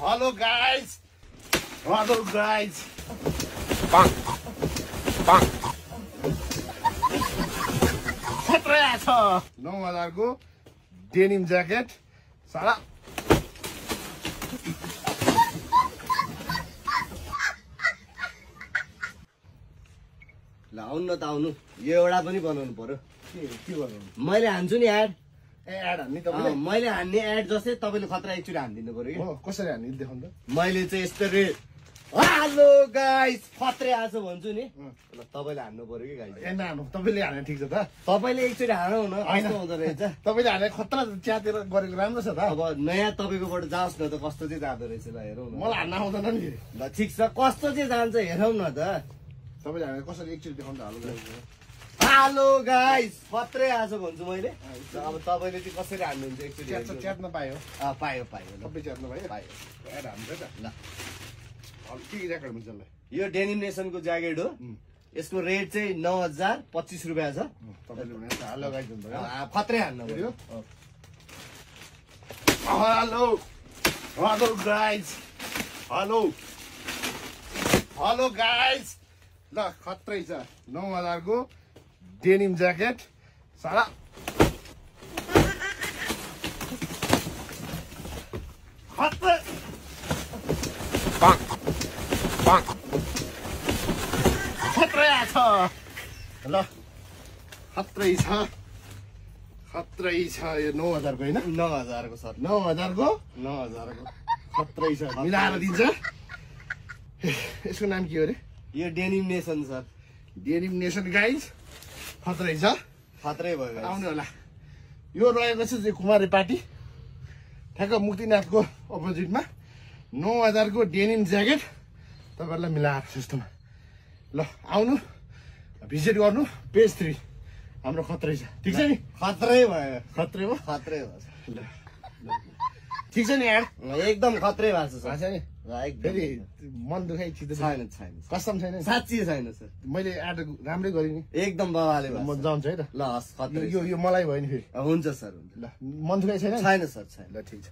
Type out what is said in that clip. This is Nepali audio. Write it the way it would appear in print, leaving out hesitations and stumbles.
Hello guys. Hello guys. Bang. Bang. खतरा छ 9000 को डेनिम ज्याकेट सारा ल आउनु न त आउनु यो एउटा पनि बनाउनु पर्यो के गर्नु मैले हान्छु नि एड एड हान्ने तपाईले मैले हान्ने एड जस्तै तपाईले खतरा एकचोटि हान्दिनु पर्यो हो कसरी हान्ने देखाउनु त मैले चाहिँ यस्तो रे हेलो गाइस खत्रै आज भन्छु नि ल तपाईले हान्नु पर्यो कि गाइस ए नानु तपाईले हाने ठीक छ त तपाईले एकचोटि हानौ न कस्तो हुँदो रहेछ तपाईले हाने खतरा च्यातेर गरेको राम्रो छ त अब नयाँ तपाईकोबाट जाओस् न त कस्तो चाहिँ जाँदो रहेछ ल हेरौँ न मलाई हान्न आउँदैन नि ल ठिक छ कस्तो चाहिँ जान्छ हेरौँ न त तपाईले हाने कसरी एकचोटि देखाउनु त हेलो गाइस खत्रै आज भन्छु मैले अब तपाईले चाहिँ कसरी हान्नुहुन्छ एकचोटि च्यात्न पायो पायो पायो ल सबै च्यात्न पायो पायो एड हान्छ त ल के ज्याकेट हुन्छ ल यो डेनिम नेसनको ज्याकेट हो यसको रेट चाहिँ 9025 रुपियाँ छ तपाईले भने हाल लगाइदिनु भयो खत्रै हान्नु पर्यो hello hello guys hello hello guys ल खत्रै छ 9000 को डेनिम ज्याकेट सारा खत्रै Bang. Bang. खत्रै छ ल खत्रै छ यो 9000 को हैन 9000 को सर 9000 को खत्रै छ मिलाएर दिन्छ यसको नाम के हो रे यो denim nation sir denim nation guys खत्रै छ खत्रै भयो guys। आउनु होला यो रहेको छ कुमारी पार्टी ठ्याक्क मुक्तिनाथको अपोजिटमा 9000 को डेनिम ज्याकेट तपाईहरुलाई मिलाएर सिस्टममा ल आउनु भिजिट गर्नु पेज 3 हाम्रो खत्रै छ ठीक छ नि खत्रै भयो खत्रै हो खत्रै भयो ल ठीक छ नि यार एकदम खत्रै भएको छ थाहा सर छ नि फेरि मन दुखाइ चित्त छैन छैन कसम छैन नि? साँच्ची छैन सर मैले एड राम्रै गरिनि एकदम बवाले म भयो जान्छु है त ल हस् खत्रै यो मलाई भयो नि फेरि हुन्छ सर हुन्छ ल मन दुखाइ छैन छैन सर छैन ल ठीक छ